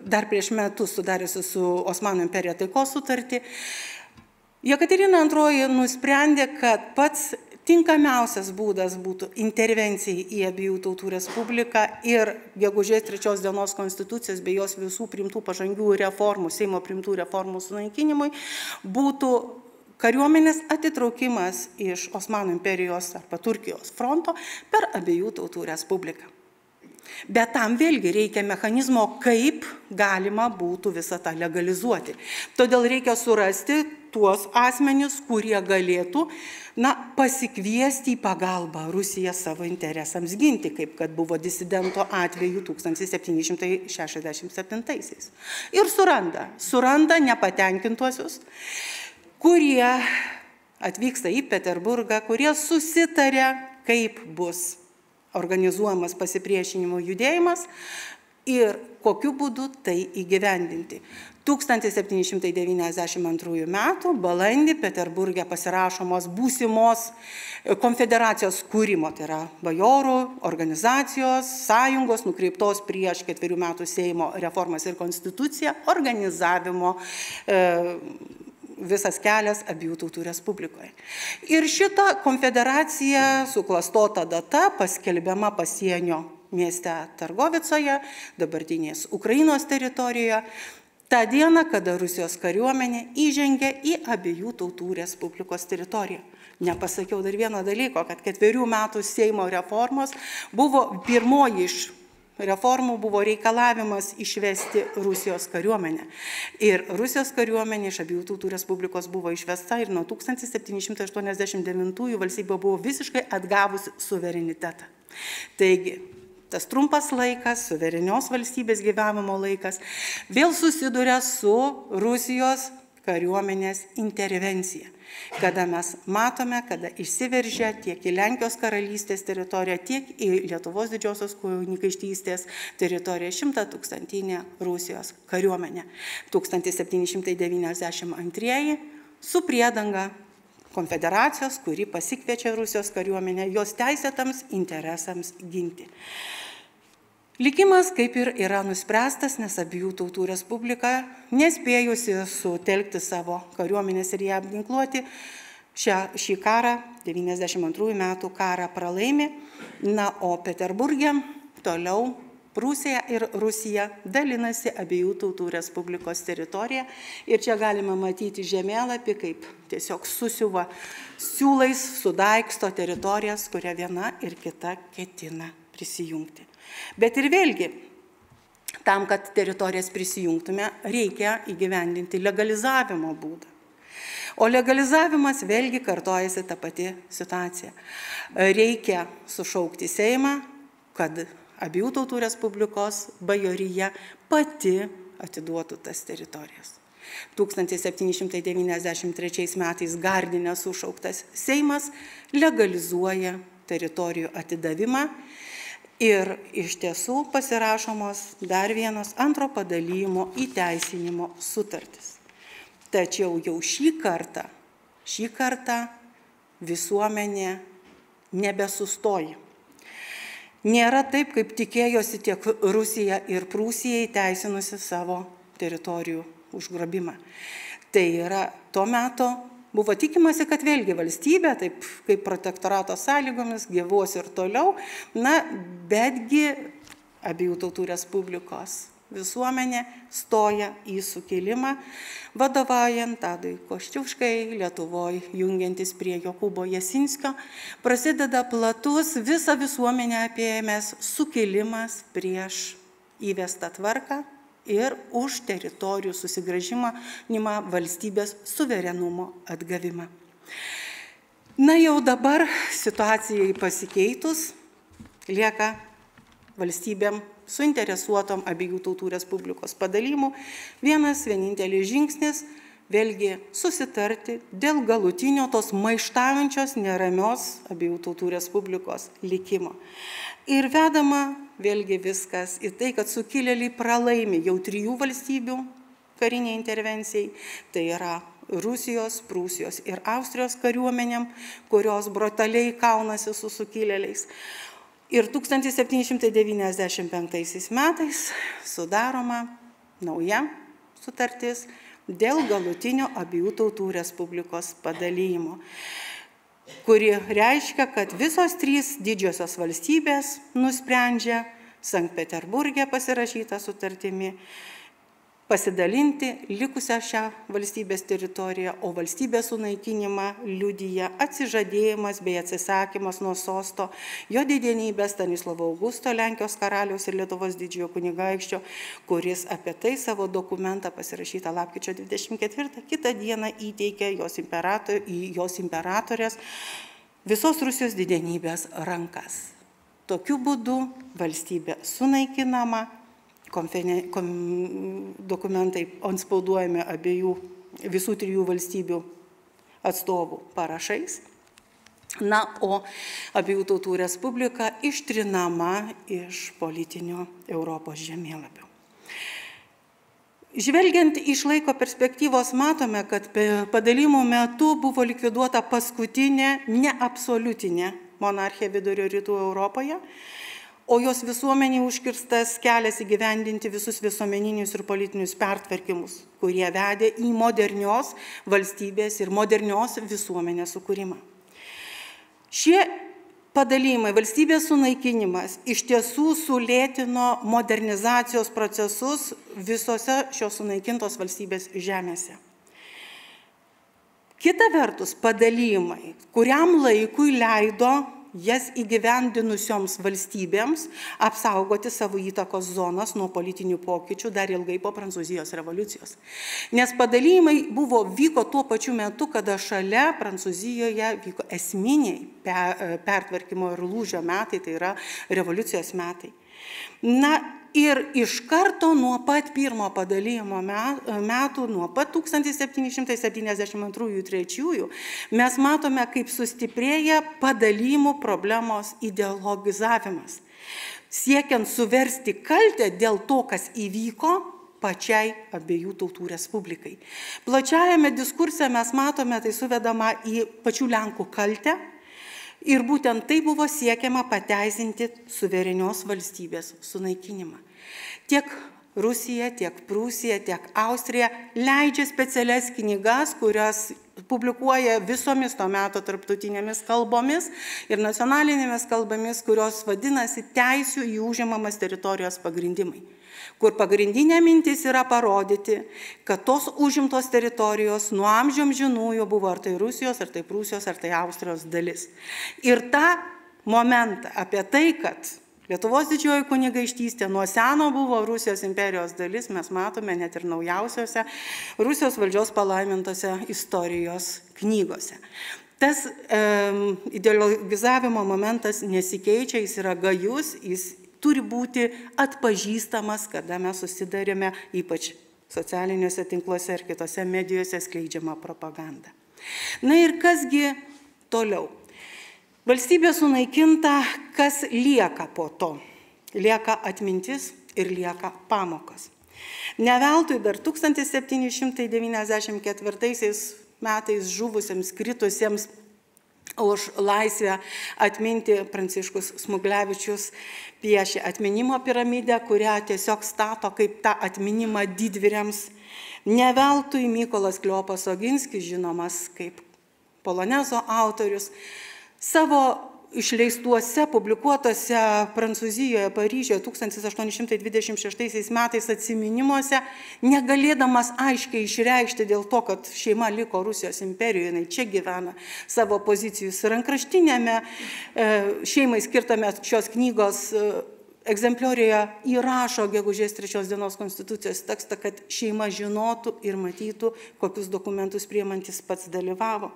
dar prieš metus sudariusi su Osmanų imperija taikos sutartį, Jekaterina II nusprendė, kad pats tinkamiausias būdas būtų intervencijai į abiejų tautų respubliką ir gegužės 3 dienos konstitucijos bei jos visų priimtų pažangių reformų, Seimo priimtų reformų sunaikinimui, būtų kariuomenės atitraukimas iš Osmanų imperijos arba Turkijos fronto per abiejų tautų respubliką. Bet tam vėlgi reikia mechanizmo, kaip galima būtų visą tą legalizuoti. Todėl reikia surasti tuos asmenis, kurie galėtų pasikviesti į pagalbą Rusiją savo interesams ginti, kaip kad buvo disidento atveju 1767. Ir suranda nepatenkintuosius, kurie atvyksta į Peterburgą, kurie susitarė, kaip bus organizuojamas pasipriešinimo judėjimas ir kokiu būdu tai įgyvendinti. 1792 metų balandį Peterburge pasirašomos būsimos konfederacijos kūrimo, tai yra bajorų organizacijos, sąjungos nukreiptos prieš 4 metų Seimo reformas ir konstituciją organizavimo visas kelias abiejų tautų respublikoje. Ir šita konfederacija suklastota data paskelbiama pasienio mieste Targovicoje, dabartinės Ukrainos teritorijoje, tą dieną, kada Rusijos kariuomenė įžengė į abiejų tautų respublikos teritoriją. Nepasakiau dar vieno dalyko, kad 4 metų Seimo reformos buvo pirmoji iš reformų buvo reikalavimas išvesti Rusijos kariuomenę. Ir Rusijos kariuomenė iš abiejų tautų respublikos buvo išvesta ir nuo 1789 valstybė buvo visiškai atgavusi suverenitetą. Taigi, tas trumpas laikas, suverenios valstybės gyvenimo laikas, vėl susiduria su Rusijos kariuomenės intervencija, kada mes matome, kada išsiveržia tiek į Lenkijos karalystės teritoriją, tiek į Lietuvos didžiosios kunigaikštystės teritoriją 100-tūkstantinė Rusijos kariuomenė. 1792 su priedanga konfederacijos, kuri pasikviečia Rusijos kariuomenę jos teisėtams interesams ginti. Likimas kaip ir yra nuspręstas, nes abiejų tautų respublika, nespėjusi sutelkti savo kariuomenės ir ją apginkluoti, šį karą, 92 metų karą pralaimi, o Peterburge toliau Prūsija ir Rusija dalinasi abiejų tautų respublikos teritoriją ir čia galima matyti žemėlapį, kaip tiesiog susiuva siūlais, sudaiksto teritorijas, kuria viena ir kita ketina prisijungti. Bet ir vėlgi, tam, kad teritorijas prisijungtume, reikia įgyvendinti legalizavimo būdą. O legalizavimas vėlgi kartojasi ta pati situacija. Reikia sušaukti Seimą, kad abiejų tautų respublikos bajorija pati atiduotų tas teritorijas. 1793 metais Gardine sušauktas Seimas legalizuoja teritorijų atidavimą ir iš tiesų pasirašomos dar vienos antro padalijimo įteisinimo sutartis. Tačiau jau šį kartą visuomenė nebesustoja. Nėra taip, kaip tikėjosi tiek Rusija ir Prūsija įteisinusi savo teritorijų užgrobimą. Tai yra, tuo metu buvo tikimasi, kad vėlgi valstybė, taip kaip protektorato sąlygomis, gyvuos ir toliau, betgi abiejų tautų respublikos visuomenė stoja į sukilimą, vadovaujant Tadui Koščiuškai, Lietuvoje jungiantis prie Jokūbo Jasinskio, prasideda platus visą visuomenę apėmęs sukilimas prieš įvestą tvarką ir už teritorijų susigrąžinimą, valstybės suverenumo atgavimą. Jau dabar situacijai pasikeitus lieka valstybėm suinteresuotom abiejų tautų respublikos padalymu vienintelis žingsnis, vėlgi susitarti dėl galutinio tos maištaujančios, neramios abiejų tautų respublikos likimo. Ir vedama vėlgi viskas į tai, kad sukilėliai pralaimi jau 3 valstybių kariniai intervencijai, tai yra Rusijos, Prūsijos ir Austrijos kariuomenėm, kurios brutaliai kaunasi su sukilėliais. Ir 1795 metais sudaroma nauja sutartis dėl galutinio abiejų tautų respublikos padalijimo, kuri reiškia, kad visos 3 didžiosios valstybės nusprendžia Sankt Peterburge pasirašytą sutartimi pasidalinti likusią šią valstybės teritoriją, o valstybės sunaikinimą liudija atsižadėjimas bei atsisakymas nuo sosto jo didenybės Stanislovo Augusto, Lenkijos karaliaus ir Lietuvos didžiojo kunigaikščio, kuris apie tai savo dokumentą pasirašytą lapkričio 24 kitą dieną įteikė jos imperatorės visos Rusijos didenybės rankas. Tokiu būdu valstybė sunaikinama, dokumentai antspauduojami visų 3 valstybių atstovų parašais, o abiejų tautų respublika ištrinama iš politinio Europos žemėlapio. Žvelgiant iš laiko perspektyvos matome, kad padalijimo metu buvo likviduota paskutinė neabsoliutinė monarchija Vidurio rytų Europoje, o jos visuomenė užkirstas kelias įgyvendinti visus visuomeninius ir politinius pertvarkymus, kurie vedė į modernios valstybės ir modernios visuomenės sukūrimą. Šie padalijimai, valstybės sunaikinimas iš tiesų sulėtino modernizacijos procesus visose šios sunaikintos valstybės žemėse. Kita vertus, padalijimai, kuriam laikui leido jas įgyvendinusioms valstybėms apsaugoti savo įtakos zonas nuo politinių pokyčių dar ilgai po Prancūzijos revoliucijos. Nes padalijimai vyko tuo pačiu metu, kada šalia Prancūzijoje vyko esminiai pertvarkymo ir lūžio metai, tai yra revoliucijos metai. Ir iš karto nuo pat pirmo padalijimo metų, nuo pat 1772-3, mes matome, kaip sustiprėja padalijimų problemos ideologizavimas. Siekiant suversti kaltę dėl to, kas įvyko, pačiai abiejų tautų respublikai. Plačiajame diskurse mes matome, tai suvedama į pačių Lenkų kaltę ir būtent tai buvo siekiama pateisinti suverenios valstybės sunaikinimą. Tiek Rusija, tiek Prūsija, tiek Austrija leidžia specialias knygas, kurias publikuoja visomis to meto tarptautinėmis kalbomis ir nacionalinėmis kalbomis, kurios vadinasi teisių į užimamas teritorijos pagrindimai, kur pagrindinė mintis yra parodyti, kad tos užimtos teritorijos nuo amžių amžinųjų buvo ar tai Rusijos, ar tai Prūsijos, ar tai Austrijos dalis. Ir tą momentą apie tai, kad Lietuvos didžioji kunigaikštystė nuo seno buvo Rusijos imperijos dalis, mes matome net ir naujausiose Rusijos valdžios palaimintose istorijos knygose. Tas ideologizavimo momentas nesikeičia, jis yra gajus, jis turi būti atpažįstamas, kada mes susidarėme ypač socialiniuose tinkluose ir kitose medijose skleidžiamą propagandą. Na ir kasgi toliau? Valstybė sunaikinta, kas lieka po to? Lieka atmintis ir lieka pamokos. Ne veltui dar 1794 metais žuvusiems, kritusiems už laisvę atminti Pranciškus Smuglevičius piešė atminimo piramidę, kurią tiesiog stato kaip tą atminimą didvyriams. Ne veltui Mykolas Kleopas Oginskis, žinomas kaip polonezo autorius, savo išleistuose, publikuotose Prancūzijoje, Paryžioje 1826 metais atsiminimuose, negalėdamas aiškiai išreikšti dėl to, kad šeima liko Rusijos imperijoje, jinai čia gyvena savo pozicijus. Rankraštinėme šeimai skirtame šios knygos egzemplioriuje įrašo gegužės 3 dienos konstitucijos tekstą, kad šeima žinotų ir matytų, kokius dokumentus priimantis pats dalyvavo.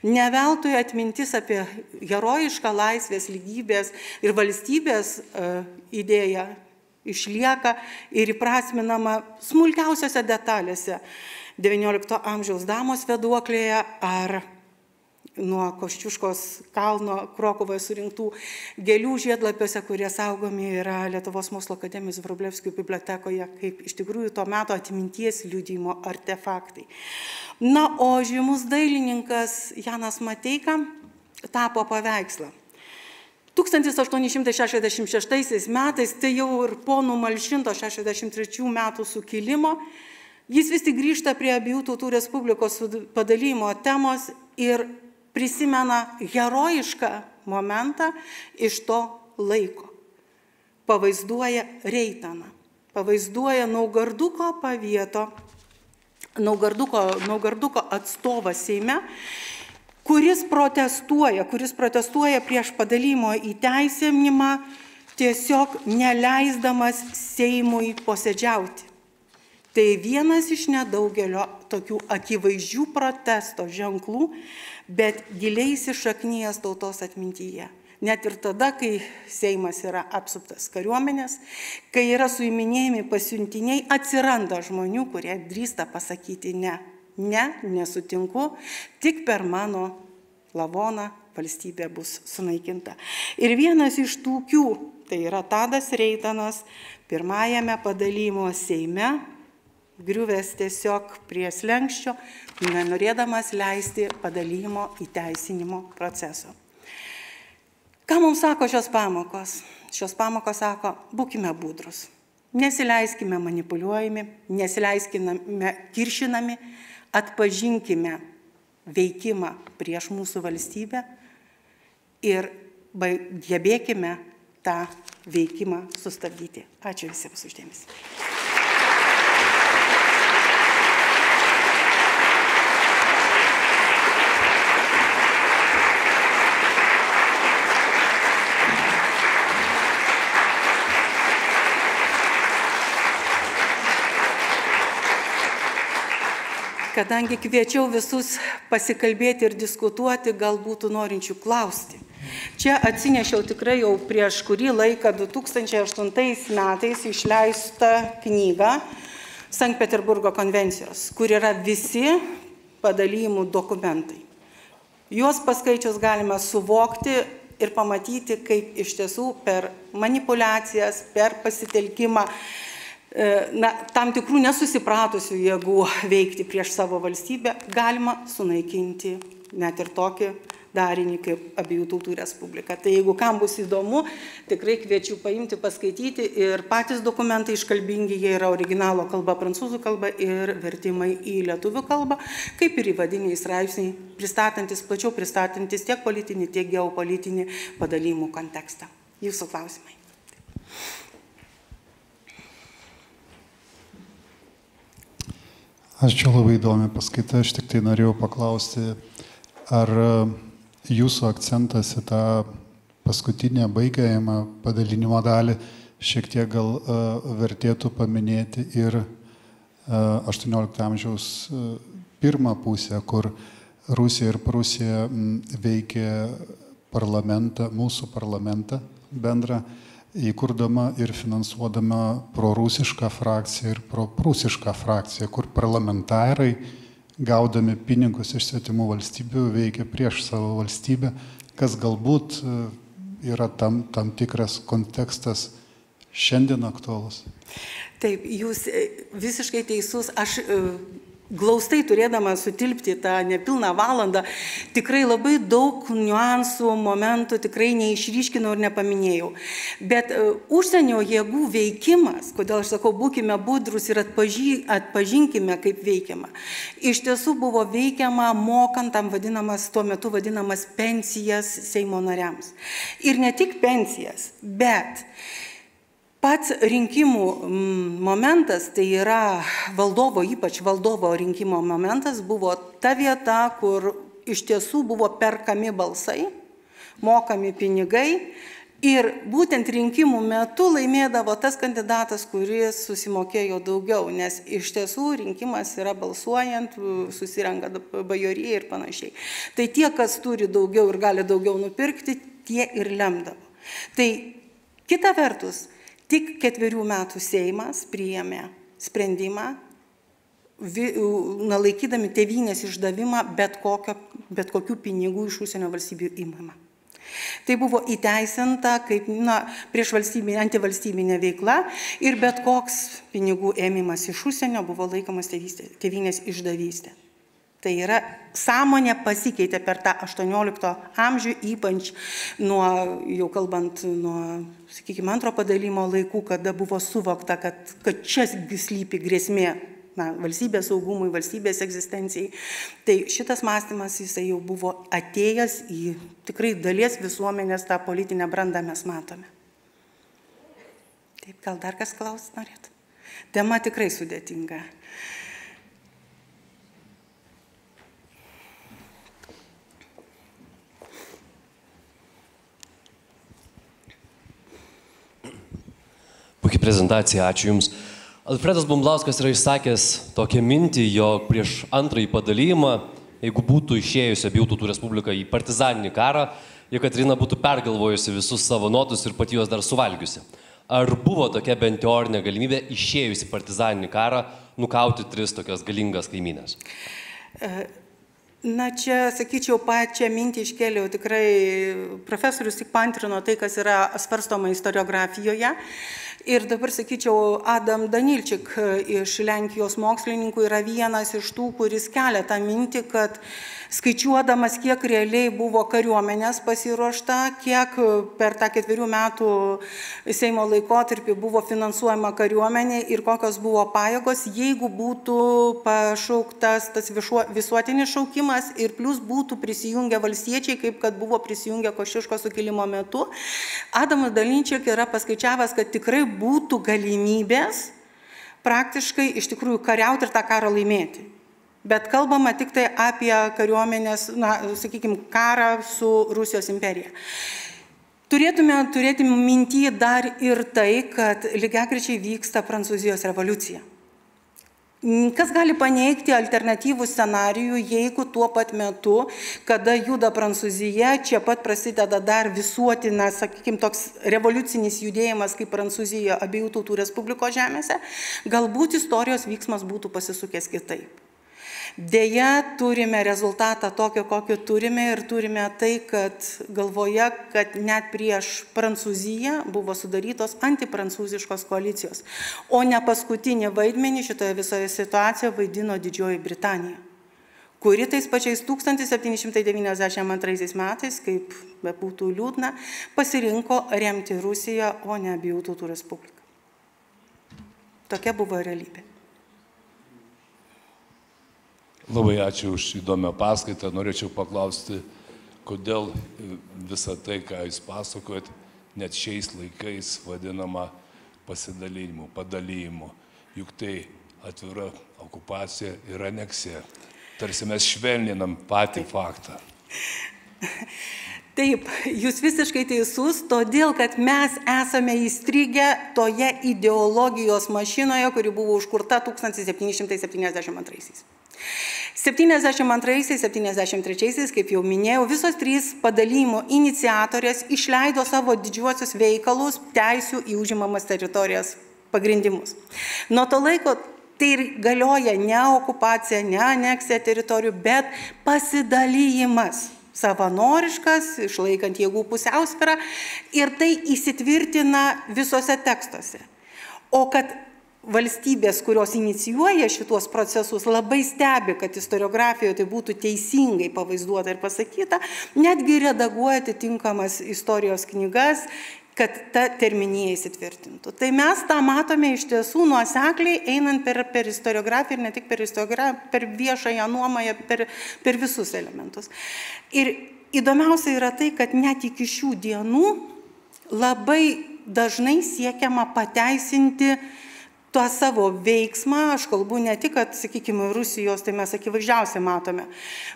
Ne veltui atmintis apie herojišką laisvės, lygybės ir valstybės idėją išlieka ir įprasminama smulkiausiose detalėse XIX amžiaus damos vėduoklėje ar nuo Koščiuškos kalno Krokuvoje surinktų gėlių žiedlapiuose, kurie saugomi yra Lietuvos mokslo akademijos Vrublevskių bibliotekoje, kaip iš tikrųjų to meto atminties liudijimo artefaktai. Na, o žymus dailininkas Janas Mateika tapo paveikslą. 1866 metais, tai jau ir po numalšinto 63 metų sukilimo, jis vis tik grįžta prie abiejų tautų respublikos padalijimo temos ir prisimena herojišką momentą iš to laiko. Pavaizduoja Reitaną, pavaizduoja Naugarduko pavieto, Naugarduko atstovą Seime, kuris protestuoja prieš padalijimo įteisinimą, tiesiog neleisdamas Seimui posėdžiauti. Tai vienas iš nedaugelio tokių akivaizdžių protesto ženklų, bet giliai įsišaknyjęs tautos atmintyje. Net ir tada, kai Seimas yra apsuptas kariuomenės, kai yra suiminėjami pasiuntiniai, atsiranda žmonių, kurie drįsta pasakyti ne, nesutinku, tik per mano lavoną valstybė bus sunaikinta. Ir vienas iš tokių, tai yra Tadas Reitanas, pirmajame padalijimo Seime, griuvęs tiesiog prie slenksčio, nenorėdamas leisti padalijimo įteisinimo proceso. Ką mums sako šios pamokos? Šios pamokos sako, būkime budrus, nesileiskime manipuliuojami, nesileiskime kiršinami, atpažinkime veikimą prieš mūsų valstybę ir gebėkime tą veikimą sustabdyti. Ačiū visiems už dėmesį. Kadangi kviečiau visus pasikalbėti ir diskutuoti, gal būtų norinčių klausti. Čia atsinešiau tikrai jau prieš kurį laiką 2008 metais išleistą knygą Sankt Peterburgo konvencijos, kur yra visi padalijimų dokumentai. Juos paskaičius galime suvokti ir pamatyti, kaip iš tiesų per manipulacijas, per pasitelkimą tam tikrų nesusipratusių jėgų veikti prieš savo valstybę, galima sunaikinti net ir tokį darinį kaip Abiejų tautų Respublika. Tai jeigu kam bus įdomu, tikrai kviečiu paimti, paskaityti ir patys dokumentai iškalbingi, jie yra originalo kalba, prancūzų kalba ir vertimai į lietuvių kalbą, kaip ir įvadiniai straipsniai, plačiau pristatantis tiek politinį, tiek geopolitinį padalymų kontekstą. Jūsų klausimai. Ačiū, labai įdomi paskaita. Aš tik tai norėjau paklausti, ar jūsų akcentas į tą paskutinę baigiamą padalinimo dalį šiek tiek gal vertėtų paminėti ir 18 amžiaus pirmą pusę, kur Rusija ir Prūsija veikė parlamentą, mūsų parlamentą bendrą, įkurdama ir finansuodama prorusišką frakciją ir proprūsišką frakciją, kur parlamentarai gaudami pinigus iš svetimų valstybių veikia prieš savo valstybę, kas galbūt yra tam tikras kontekstas šiandien aktualus. Taip, jūs visiškai teisus. Aš glaustai turėdama sutilpti tą nepilną valandą, tikrai labai daug niuansų, momentų tikrai neišryškinau ir nepaminėjau. Bet užsienio jėgų veikimas, kodėl aš sakau, būkime budrus ir atpažinkime, kaip veikiama. Iš tiesų buvo veikiama mokant tam tuo metu vadinamas pensijas Seimo nariams. Ir ne tik pensijas, bet pats rinkimų momentas, tai yra valdovo, ypač valdovo rinkimo momentas, buvo ta vieta, kur iš tiesų buvo perkami balsai, mokami pinigai ir būtent rinkimų metu laimėdavo tas kandidatas, kuris susimokėjo daugiau, nes iš tiesų rinkimas yra balsuojant, susirenka bajorija ir panašiai. Tai tie, kas turi daugiau ir gali daugiau nupirkti, tie ir lemdavo. Tai kita vertus, tik 4 metų Seimas priėmė sprendimą, laikydami tėvynės išdavimą bet kokių pinigų iš užsienio valstybių imama. Tai buvo įteisinta kaip prieš valstybinė, antivalstybinė veikla ir bet koks pinigų ėmimas iš užsienio buvo laikomas tėvynės išdavystė. Tai yra, sąmonė pasikeitė per tą 18 amžių, ypač jau kalbant nuo, sakykime, antro padalymo laikų, kada buvo suvokta, kad čia slypi grėsmė valstybės saugumui, valstybės egzistencijai. Tai šitas mąstymas, jisai jau buvo atėjęs į tikrai dalies visuomenės tą politinę brandą mes matome. Taip, gal dar kas klausti norėtų? Tema tikrai sudėtinga. Puikiai prezentacija, ačiū Jums. Alfredas Bumblauskas yra išsakęs tokią mintį, jog prieš antrąjį padalymą, jeigu būtų išėjusi Abiejų tautų Respublika į partizaninį karą, Jekaterina būtų pergalvojusi visus savo notus ir pati juos dar suvalgiusi. Ar buvo tokia bent teorinė galimybė išėjusi partizaninį karą nukauti 3 tokias galingas kaimynės? Na, čia, sakyčiau, pačią mintį iškėliau, tikrai profesorius tik paantrino tai, kas yra svarstoma istoriografijoje. Ir dabar, sakyčiau, Adam Danilčik iš Lenkijos mokslininkų yra vienas iš tų, kuris kelia tą mintį, kad skaičiuodamas, kiek realiai buvo kariuomenės pasiruošta, kiek per tą 4 metų Seimo laikotarpį buvo finansuojama kariuomenė ir kokios buvo pajėgos, jeigu būtų pašauktas tas visuotinis šaukimas ir plus būtų prisijungę valstiečiai, kaip kad buvo prisijungę Košiuškos sukilimo metu. Adamas Danilčik yra paskaičiavęs, kad tikrai būtų galimybės praktiškai iš tikrųjų kariauti ir tą karą laimėti. Bet kalbama tik tai apie kariuomenės, sakykime, karą su Rusijos imperija. Turėtume turėti minty dar ir tai, kad lygiagrečiai vyksta Prancūzijos revoliucija. Kas gali paneigti alternatyvų scenarijų, jeigu tuo pat metu, kada juda Prancūzija, čia pat prasideda dar visuotinas, sakykime, toks revoliucinis judėjimas kaip Prancūzija Abiejų tautų Respublikos žemėse, galbūt istorijos vyksmas būtų pasisukęs kitaip. Deja, turime rezultatą tokio, kokio turime ir turime tai, kad galvoje, kad net prieš Prancūziją buvo sudarytos antiprancūziškos koalicijos, o ne paskutinį vaidmenį šitoje visoje situacijoje vaidino Didžioji Britanija, kuri tais pačiais 1792 metais, kaip bebūtų liūdna, pasirinko remti Rusiją, o ne Abiejų Tautų Respubliką. Tokia buvo realybė. Labai ačiū už įdomią paskaitą. Norėčiau paklausti, kodėl visą tai, ką jūs pasakojat, net šiais laikais vadinama pasidalinimu, padalymu. Juk tai atvira okupacija ir aneksija. Tarsi mes švelninam patį faktą. Taip, jūs visiškai teisus, todėl, kad mes esame įstrigę toje ideologijos mašinoje, kuri buvo užkurta 1772. 72-73, kaip jau minėjau, visos trys padalymo iniciatorės išleido savo didžiuosius veikalus teisių į užimamas teritorijas pagrindimus. Nuo to laiko tai galioja ne okupacija, ne aneksija teritorijų, bet pasidalyjimas. Savanoriškas, išlaikant jėgų pusiausvyrą, ir tai įsitvirtina visose tekstuose. O kad valstybės, kurios inicijuoja šituos procesus, labai stebi, kad istoriografijoje tai būtų teisingai pavaizduota ir pasakyta, netgi redaguoja atitinkamas istorijos knygas, kad ta terminija įsitvirtintų. Tai mes tą matome iš tiesų nuosekliai, einant per istoriografiją ir ne tik per istoriografiją, per viešąją nuomonę, per visus elementus. Ir įdomiausia yra tai, kad net iki šių dienų labai dažnai siekiama pateisinti tą savo veiksmą. Aš kalbu ne tik, kad, sakykime, Rusijos, tai mes akivaizdžiausiai matome,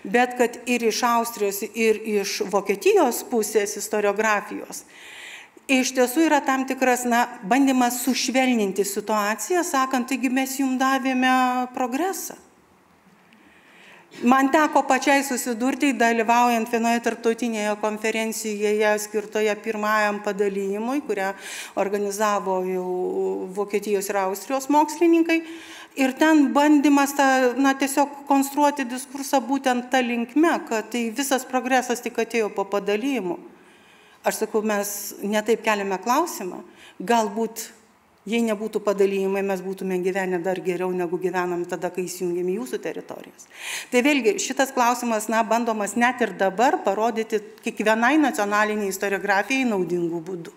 bet kad ir iš Austrijos, ir iš Vokietijos pusės istoriografijos. Iš tiesų yra tam tikras bandymas sušvelninti situaciją, sakant, taigi mes jums davėme progresą. Man teko pačiai susidurti, dalyvaujant vienoje tarptautinėje konferencijoje skirtoje pirmajam padalijimui, kurią organizavo jau Vokietijos ir Austrijos mokslininkai. Ir ten bandymas tiesiog konstruoti diskursą būtent tą linkme, kad tai visas progresas tik atėjo po padalijimų. Aš sakau, mes netaip keliame klausimą. Galbūt, jei nebūtų padalijimai, mes būtume gyvenę dar geriau, negu gyvenam tada, kai įsijungėm jūsų teritorijas. Tai vėlgi, šitas klausimas, bandomas net ir dabar parodyti kiekvienai nacionaliniai istoriografijai naudingų būdų.